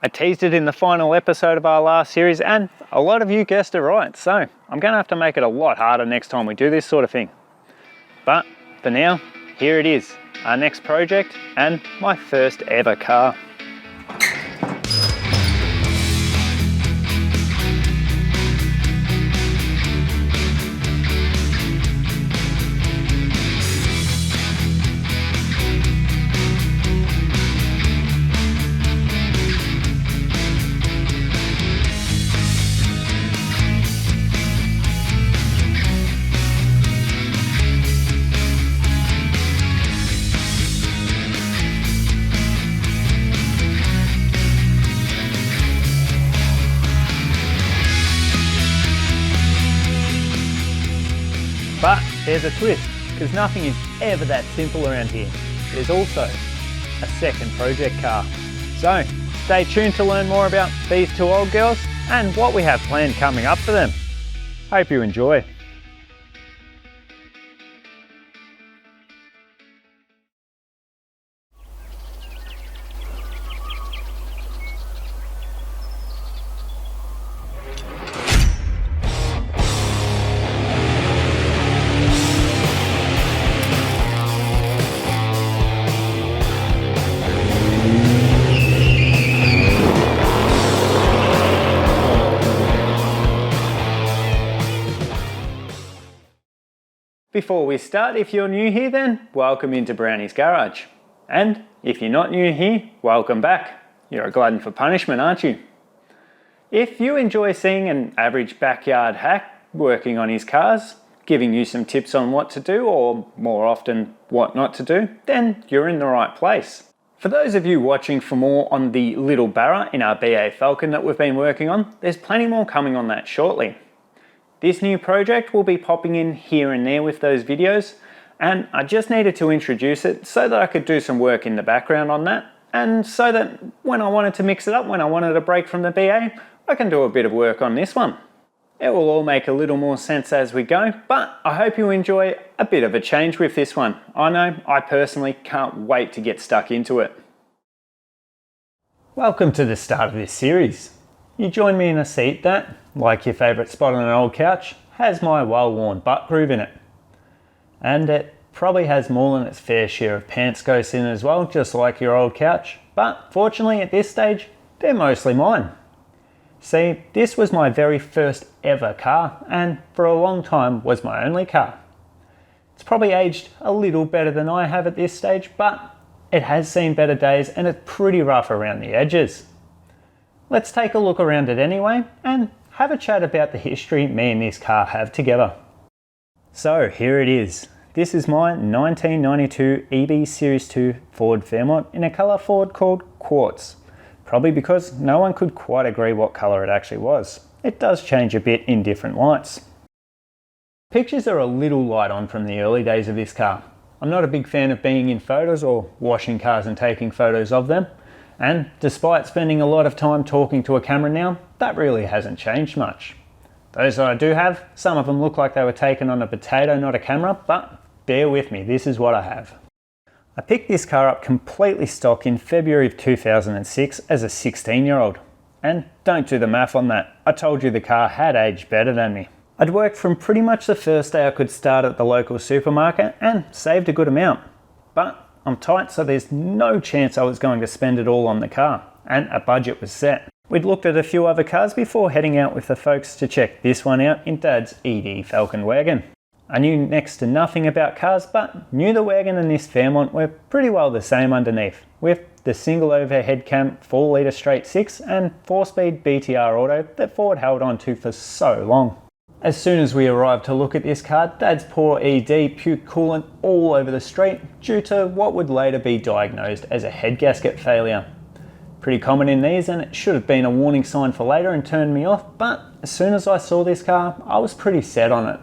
I teased it in the final episode of our last series and a lot of you guessed it right, so I'm going to have to make it a lot harder next time we do this sort of thing. But for now, here it is, our next project and my first ever car. But there's a twist, because nothing is ever that simple around here. There's also a second project car. So stay tuned to learn more about these two old girls and what we have planned coming up for them. Hope you enjoy. Before we start, if you're new here then, welcome into Browney's garage. And if you're not new here, welcome back. You're a glutton for punishment, aren't you? If you enjoy seeing an average backyard hack working on his cars, giving you some tips on what to do or more often what not to do, then you're in the right place. For those of you watching for more on the little Barra in our EBII Falcon that we've been working on, there's plenty more coming on that shortly. This new project will be popping in here and there with those videos, and I just needed to introduce it so that I could do some work in the background on that, and so that when I wanted to mix it up, when I wanted a break from the BA, I can do a bit of work on this one. It will all make a little more sense as we go, but I hope you enjoy a bit of a change with this one. I know I personally can't wait to get stuck into it. Welcome to the start of this series. You join me in a seat that, like your favourite spot on an old couch, has my well-worn butt groove in it. And it probably has more than its fair share of pants ghosts in it as well, just like your old couch. But fortunately at this stage, they're mostly mine. See, this was my very first ever car, and for a long time was my only car. It's probably aged a little better than I have at this stage, but it has seen better days and it's pretty rough around the edges. Let's take a look around it anyway and have a chat about the history me and this car have together. So here it is. This is my 1992 EB Series 2 Ford Fairmont in a colour Ford called Quartz. Probably because no one could quite agree what colour it actually was. It does change a bit in different lights. Pictures are a little light on from the early days of this car. I'm not a big fan of being in photos or washing cars and taking photos of them. And despite spending a lot of time talking to a camera now, that really hasn't changed much. Those that I do have, some of them look like they were taken on a potato, not a camera, but bear with me, this is what I have. I picked this car up completely stock in February of 2006 as a 16-year-old. And don't do the math on that, I told you the car had aged better than me. I'd worked from pretty much the first day I could start at the local supermarket and saved a good amount. But I'm tight, so there's no chance I was going to spend it all on the car, and a budget was set. We'd looked at a few other cars before heading out with the folks to check this one out in Dad's ED Falcon wagon. I knew next to nothing about cars, but knew the wagon and this Fairmont were pretty well the same underneath, with the single overhead cam 4-litre straight 6 and 4-speed BTR auto that Ford held on to for so long. As soon as we arrived to look at this car, Dad's poor ED puked coolant all over the street due to what would later be diagnosed as a head gasket failure. Pretty common in these, and it should have been a warning sign for later and turned me off, but as soon as I saw this car, I was pretty set on it.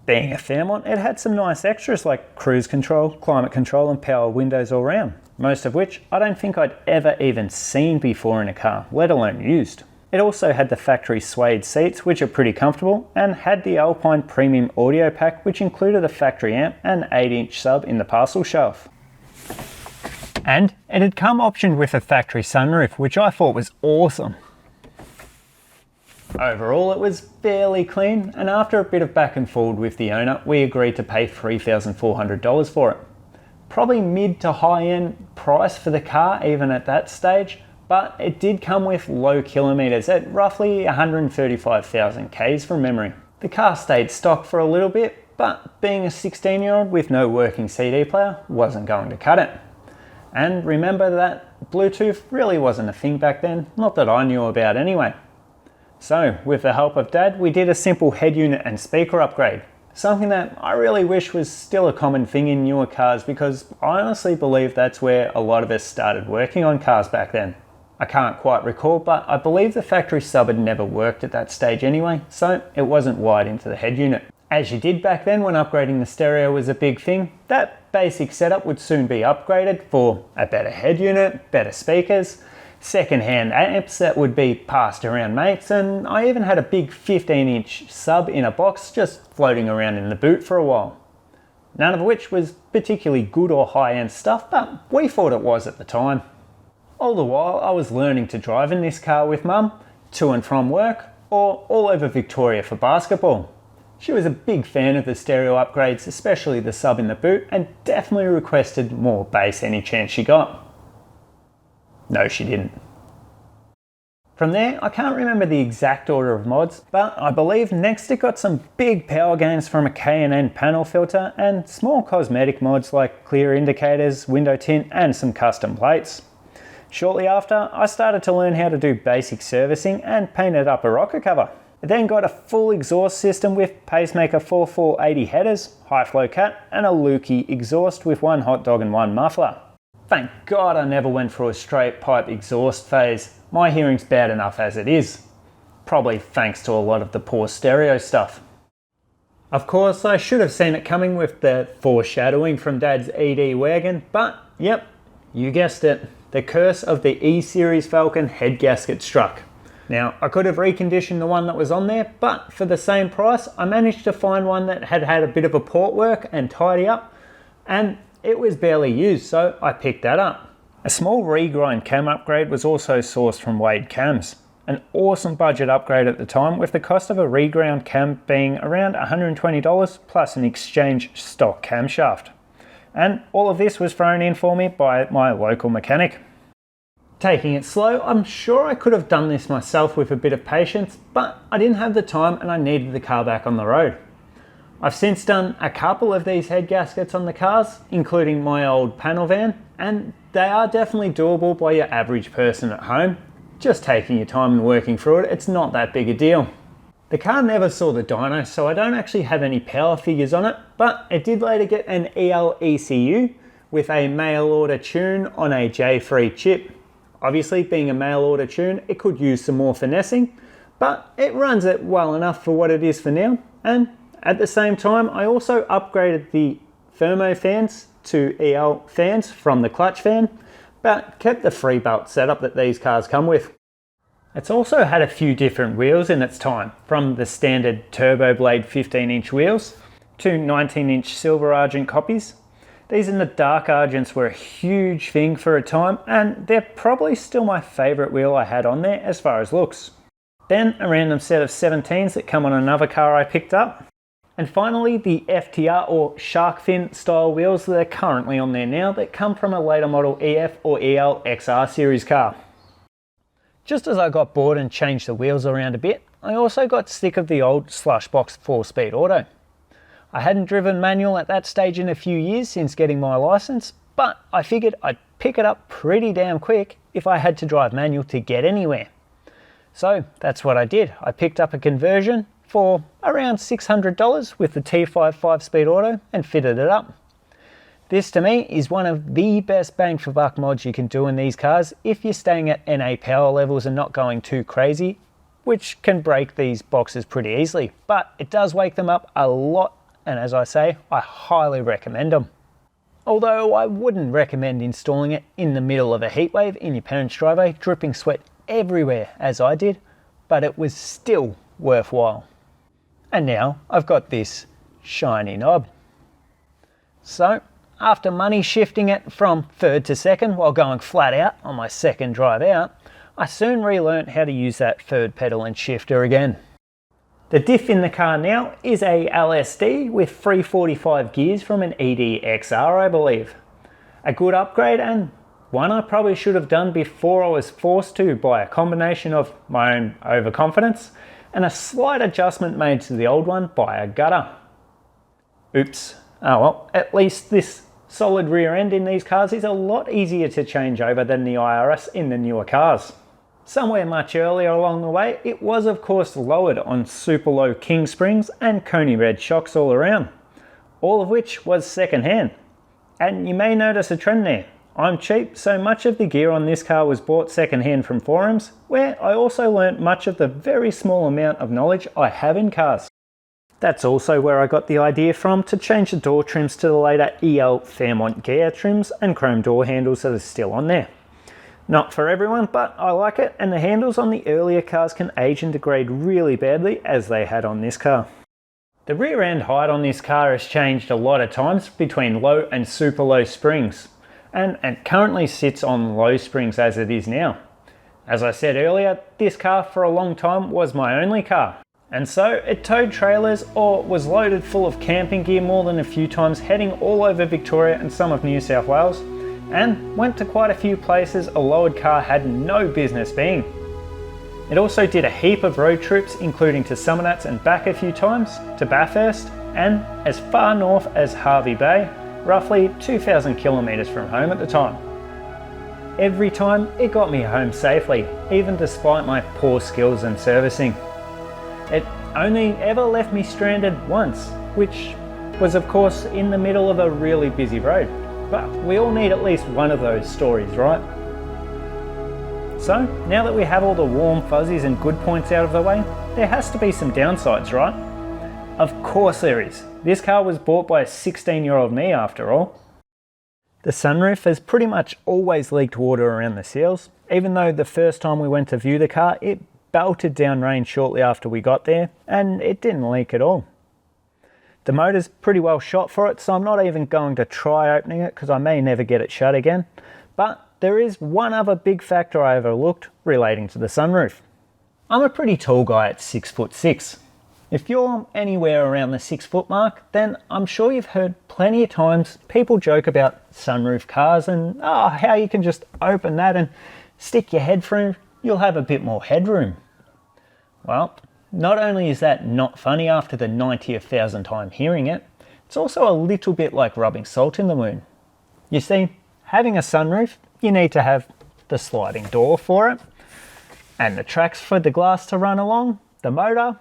Being a Fairmont, it had some nice extras like cruise control, climate control and power windows all round, most of which I don't think I'd ever even seen before in a car, let alone used. It also had the factory suede seats, which are pretty comfortable, and had the Alpine Premium audio pack, which included a factory amp and 8-inch sub in the parcel shelf. And it had come optioned with a factory sunroof, which I thought was awesome. Overall, it was fairly clean, and after a bit of back and forth with the owner, we agreed to pay $3,400 for it. Probably mid to high end price for the car even at that stage, but it did come with low kilometres at roughly 135,000 Ks from memory. The car stayed stock for a little bit, but being a 16-year-old with no working CD player wasn't going to cut it. And remember that Bluetooth really wasn't a thing back then, not that I knew about anyway. So, with the help of Dad, we did a simple head unit and speaker upgrade. Something that I really wish was still a common thing in newer cars, because I honestly believe that's where a lot of us started working on cars back then. I can't quite recall, but I believe the factory sub had never worked at that stage anyway, so it wasn't wired into the head unit. As you did back then when upgrading the stereo was a big thing, that basic setup would soon be upgraded for a better head unit, better speakers, second-hand amps that would be passed around mates, and I even had a big 15-inch sub in a box just floating around in the boot for a while. None of which was particularly good or high-end stuff, but we thought it was at the time. All the while I was learning to drive in this car with Mum, to and from work, or all over Victoria for basketball. She was a big fan of the stereo upgrades, especially the sub in the boot, and definitely requested more bass any chance she got. No, she didn't. From there, I can't remember the exact order of mods, but I believe next it got some big power gains from a K&N panel filter and small cosmetic mods like clear indicators, window tint, and some custom plates. Shortly after, I started to learn how to do basic servicing and painted up a rocker cover. It then got a full exhaust system with pacemaker 4480 headers, high flow cat, and a Lukey exhaust with one hot dog and one muffler. Thank God I never went through a straight pipe exhaust phase. My hearing's bad enough as it is. Probably thanks to a lot of the poor stereo stuff. Of course, I should have seen it coming with the foreshadowing from Dad's ED wagon, but yep, you guessed it. The curse of the E-Series Falcon head gasket struck. Now, I could have reconditioned the one that was on there, but for the same price, I managed to find one that had had a bit of a port work and tidy up, and it was barely used, so I picked that up. A small regrind cam upgrade was also sourced from Wade Cams. An awesome budget upgrade at the time, with the cost of a reground cam being around $120 plus an exchange stock camshaft. And all of this was thrown in for me by my local mechanic. Taking it slow, I'm sure I could have done this myself with a bit of patience, but I didn't have the time and I needed the car back on the road. I've since done a couple of these head gaskets on the cars, including my old panel van, and they are definitely doable by your average person at home. Just taking your time and working through it, it's not that big a deal. The car never saw the dyno, so I don't actually have any power figures on it, but it did later get an EL ECU with a mail order tune on a J3 chip. Obviously, being a mail order tune, it could use some more finessing, but it runs it well enough for what it is for now. And at the same time, I also upgraded the thermo fans to EL fans from the clutch fan, but kept the free belt setup that these cars come with. It's also had a few different wheels in its time, from the standard Turbo Blade 15-inch wheels to 19-inch Silver Argent copies. These in the dark Argents were a huge thing for a time, and they're probably still my favourite wheel I had on there as far as looks. Then a random set of 17s that come on another car I picked up. And finally the FTR or shark fin style wheels that are currently on there now that come from a later model EF or EL XR series car. Just as I got bored and changed the wheels around a bit, I also got sick of the old Slushbox 4-speed auto. I hadn't driven manual at that stage in a few years since getting my license, but I figured I'd pick it up pretty damn quick if I had to drive manual to get anywhere. So that's what I did. I picked up a conversion for around $600 with the T5 5-speed auto and fitted it up. This to me is one of the best bang for buck mods you can do in these cars if you're staying at NA power levels and not going too crazy, which can break these boxes pretty easily, but it does wake them up a lot, and as I say, I highly recommend them. Although I wouldn't recommend installing it in the middle of a heatwave in your parents' driveway, dripping sweat everywhere as I did, but it was still worthwhile. And now I've got this shiny knob. So after money shifting it from third to second while going flat out on my second drive out, I soon relearnt how to use that third pedal and shifter again. The diff in the car now is a LSD with 345 gears from an ED XR, I believe. A good upgrade, and one I probably should have done before I was forced to by a combination of my own overconfidence and a slight adjustment made to the old one by a gutter. Oops. Oh well, at least this solid rear end in these cars is a lot easier to change over than the IRS in the newer cars. Somewhere much earlier along the way, it was of course lowered on super low king springs and Coney red shocks all around, all of which was second hand. And you may notice a trend there. I'm cheap, so much of the gear on this car was bought second hand from forums, where I also learnt much of the very small amount of knowledge I have in cars. That's also where I got the idea from to change the door trims to the later EB Fairmont Ghia trims and chrome door handles that are still on there. Not for everyone, but I like it, and the handles on the earlier cars can age and degrade really badly, as they had on this car. The rear end height on this car has changed a lot of times between low and super low springs, and it currently sits on low springs as it is now. As I said earlier, this car for a long time was my only car, and so it towed trailers or was loaded full of camping gear more than a few times, heading all over Victoria and some of New South Wales, and went to quite a few places a lowered car had no business being. It also did a heap of road trips, including to Summernats and back a few times, to Bathurst, and as far north as Hervey Bay, roughly 2,000 kilometres from home at the time. Every time it got me home safely, even despite my poor skills in servicing. It only ever left me stranded once, which was of course in the middle of a really busy road. But we all need at least one of those stories, right? So, now that we have all the warm fuzzies and good points out of the way, there has to be some downsides, right? Of course there is. This car was bought by a 16-year-old me after all. The sunroof has pretty much always leaked water around the seals, even though the first time we went to view the car, it belted down rain shortly after we got there, and it didn't leak at all. The motor's pretty well shot for it, so I'm not even going to try opening it because I may never get it shut again. But there is one other big factor I overlooked relating to the sunroof. I'm a pretty tall guy at 6'6". If you're anywhere around the 6 foot mark, then I'm sure you've heard plenty of times people joke about sunroof cars and how you can just open that and stick your head through, you'll have a bit more headroom. Well, not only is that not funny after the 90th thousand time hearing it, it's also a little bit like rubbing salt in the wound. You see, having a sunroof, you need to have the sliding door for it, and the tracks for the glass to run along, the motor,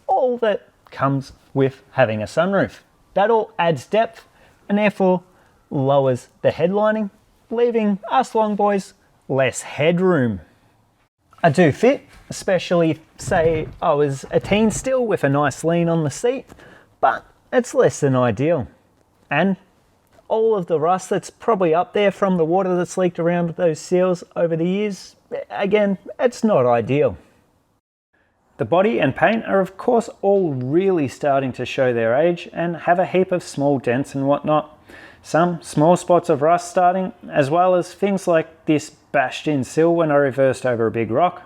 all that comes with having a sunroof. That all adds depth and therefore lowers the headlining, leaving us long boys less headroom. I do fit, especially say I was a teen still with a nice lean on the seat, but it's less than ideal. And all of the rust that's probably up there from the water that's leaked around those seals over the years, again, it's not ideal. The body and paint are of course all really starting to show their age and have a heap of small dents and whatnot. Some small spots of rust starting, as well as things like this bashed in sill when I reversed over a big rock.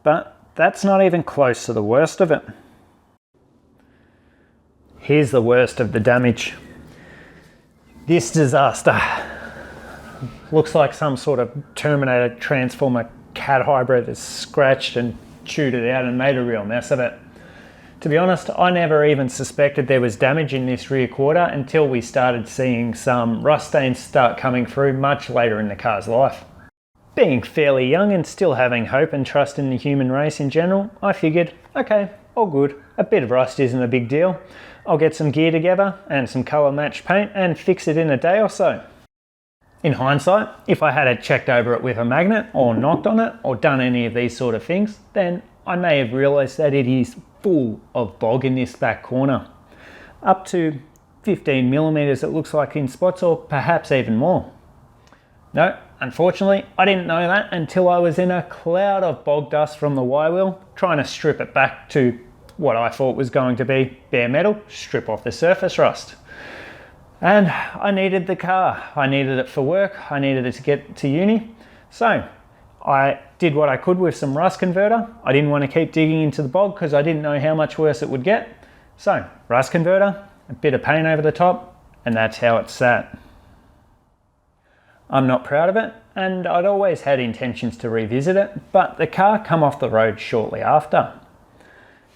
But that's not even close to the worst of it. Here's the worst of the damage. This disaster looks like some sort of Terminator Transformer cat hybrid has scratched and chewed it out and made a real mess of it. To be honest, I never even suspected there was damage in this rear quarter until we started seeing some rust stains start coming through much later in the car's life. Being fairly young and still having hope and trust in the human race in general, I figured, okay, all good, a bit of rust isn't a big deal. I'll get some gear together and some colour matched paint and fix it in a day or so. In hindsight, if I had checked over it with a magnet or knocked on it or done any of these sort of things, then I may have realised that it is full of bog in this back corner. Up to 15mm it looks like in spots, or perhaps even more. No, unfortunately I didn't know that until I was in a cloud of bog dust from the Y wheel, trying to strip it back to what I thought was going to be bare metal, strip off the surface rust. And I needed the car. I needed it for work. I needed it to get to uni. So I did what I could with some rust converter. I didn't want to keep digging into the bog because I didn't know how much worse it would get. So rust converter, a bit of paint over the top, and that's how it sat. I'm not proud of it, and I'd always had intentions to revisit it, but the car come off the road shortly after.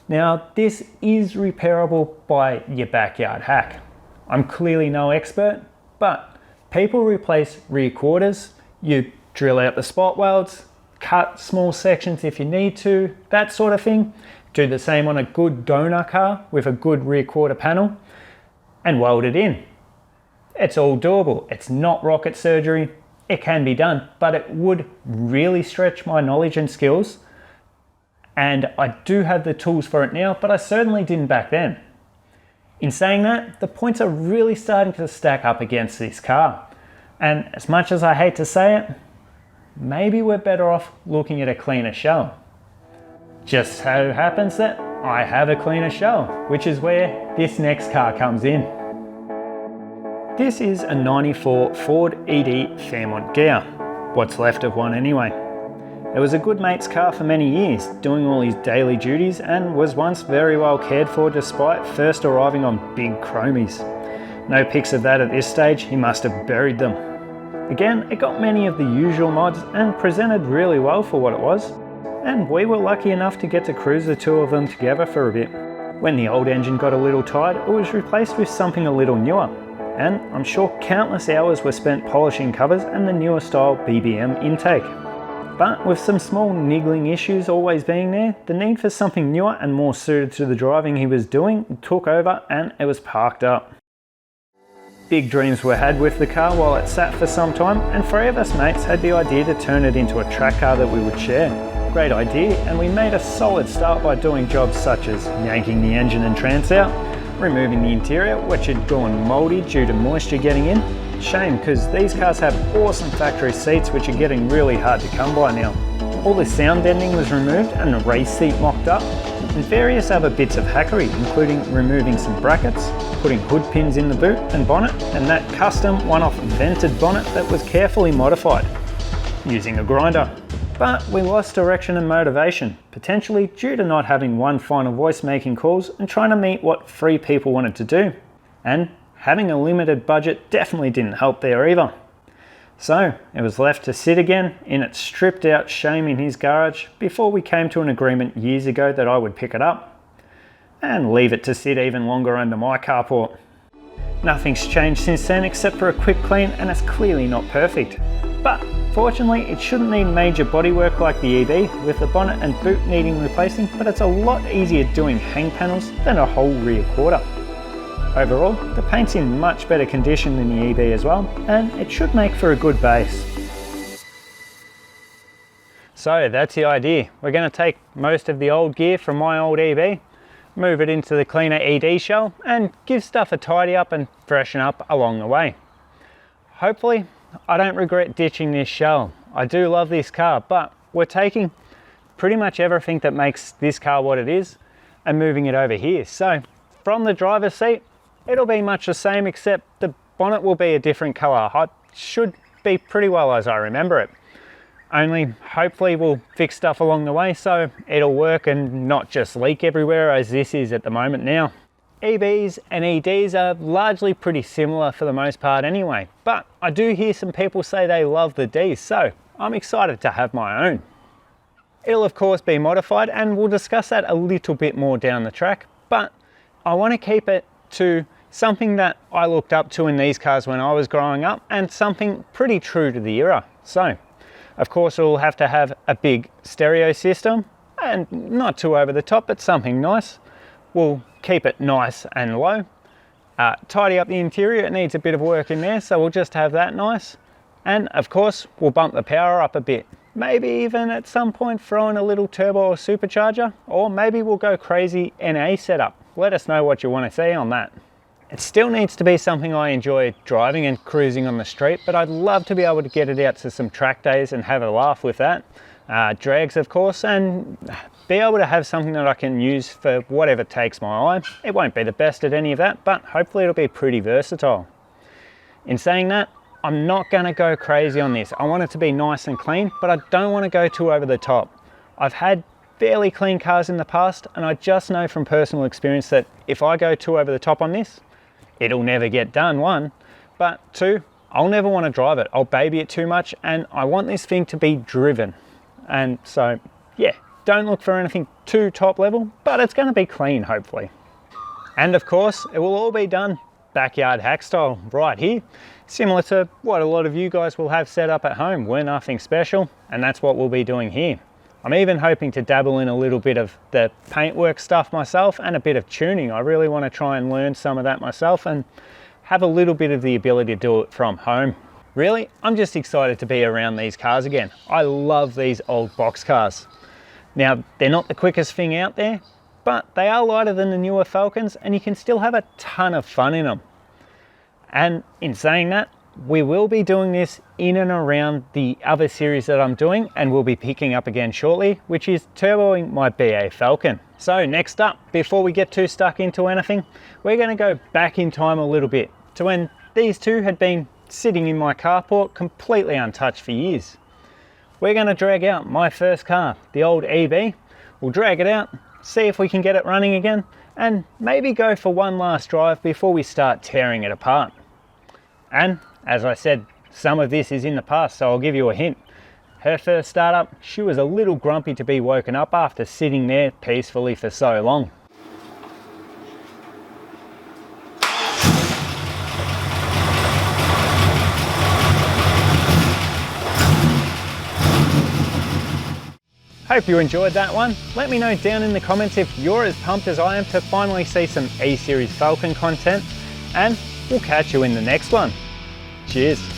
Now, this is repairable by your backyard hack. I'm clearly no expert, but people replace rear quarters, you drill out the spot welds, cut small sections if you need to, that sort of thing. Do the same on a good donor car with a good rear quarter panel and weld it in. It's all doable. It's not rocket surgery. It can be done, but it would really stretch my knowledge and skills. And I do have the tools for it now, but I certainly didn't back then. In saying that, the points are really starting to stack up against this car. And as much as I hate to say it, maybe we're better off looking at a cleaner shell. Just so happens that I have a cleaner shell, which is where this next car comes in. This is a 94 Ford ED Fairmont Ghia, what's left of one anyway. It was a good mate's car for many years, doing all his daily duties, and was once very well cared for despite first arriving on big chromies. No pics of that at this stage, he must have buried them. Again, it got many of the usual mods and presented really well for what it was, and we were lucky enough to get to cruise the two of them together for a bit. When the old engine got a little tired, it was replaced with something a little newer, and I'm sure countless hours were spent polishing covers and the newer style BBM intake. But with some small niggling issues always being there, the need for something newer and more suited to the driving he was doing took over and it was parked up. Big dreams were had with the car while it sat for some time, and three of us mates had the idea to turn it into a track car that we would share. Great idea, and we made a solid start by doing jobs such as yanking the engine and trans out, removing the interior which had gone mouldy due to moisture getting in. Shame, because these cars have awesome factory seats which are getting really hard to come by now. All the sound bending was removed and the race seat mocked up, and various other bits of hackery, including removing some brackets, putting hood pins in the boot and bonnet, and that custom one-off vented bonnet that was carefully modified using a grinder. But we lost direction and motivation, potentially due to not having one final voice making calls and trying to meet what three people wanted to do. And having a limited budget definitely didn't help there either. So it was left to sit again in its stripped out shame in his garage before we came to an agreement years ago that I would pick it up and leave it to sit even longer under my carport. Nothing's changed since then except for a quick clean, and it's clearly not perfect. But fortunately it shouldn't need major bodywork like the EB, with the bonnet and boot needing replacing, but it's a lot easier doing hang panels than a whole rear quarter. Overall, the paint's in much better condition than the EB as well, and it should make for a good base. So that's the idea. We're going to take most of the old gear from my old EB, move it into the cleaner ED shell, and give stuff a tidy up and freshen up along the way. Hopefully, I don't regret ditching this shell. I do love this car, but we're taking pretty much everything that makes this car what it is and moving it over here. So from the driver's seat, it'll be much the same, except the bonnet will be a different color. It should be pretty well as I remember it. Only hopefully we'll fix stuff along the way so it'll work and not just leak everywhere as this is at the moment now. EBs and EDs are largely pretty similar for the most part anyway, but I do hear some people say they love the Ds, so I'm excited to have my own. It'll of course be modified, and we'll discuss that a little bit more down the track, but I want to keep it to something that I looked up to in these cars when I was growing up, and something pretty true to the era. So of course it'll have to have a big stereo system, and not too over the top, but something nice. We'll keep it nice and low. Tidy up the interior, it needs a bit of work in there, so we'll just have that nice. And of course we'll bump the power up a bit, maybe even at some point throw in a little turbo or supercharger, or maybe we'll go crazy NA setup. Let us know what you want to see on that. It still needs to be something I enjoy driving and cruising on the street, but I'd love to be able to get it out to some track days and have a laugh with that. Drags of course, and be able to have something that I can use for whatever takes my eye. It won't be the best at any of that, but hopefully it'll be pretty versatile. In saying that, I'm not going to go crazy on this. I want it to be nice and clean, but I don't want to go too over the top. I've had fairly clean cars in the past, and I just know from personal experience that if I go too over the top on this, it'll never get done, one, but two, I'll never want to drive it. I'll baby it too much, and I want this thing to be driven. And so, yeah, don't look for anything too top level, but it's going to be clean, hopefully. And of course, it will all be done backyard hack style right here, similar to what a lot of you guys will have set up at home. We're nothing special, and that's what we'll be doing here. I'm even hoping to dabble in a little bit of the paintwork stuff myself and a bit of tuning. I really want to try and learn some of that myself and have a little bit of the ability to do it from home. Really, I'm just excited to be around these cars again. I love these old box cars. Now, they're not the quickest thing out there, but they are lighter than the newer Falcons, and you can still have a ton of fun in them. And in saying that, we will be doing this in and around the other series that I'm doing, and we'll be picking up again shortly, which is turboing my BA Falcon. So next up, before we get too stuck into anything, we're going to go back in time a little bit to when these two had been sitting in my carport completely untouched for years. We're going to drag out my first car, the old EB. We'll drag it out, see if we can get it running again, and maybe go for one last drive before we start tearing it apart. And as I said, some of this is in the past, so I'll give you a hint. Her first startup, she was a little grumpy to be woken up after sitting there peacefully for so long. Hope you enjoyed that one. Let me know down in the comments if you're as pumped as I am to finally see some E-Series Falcon content, and we'll catch you in the next one. Cheers.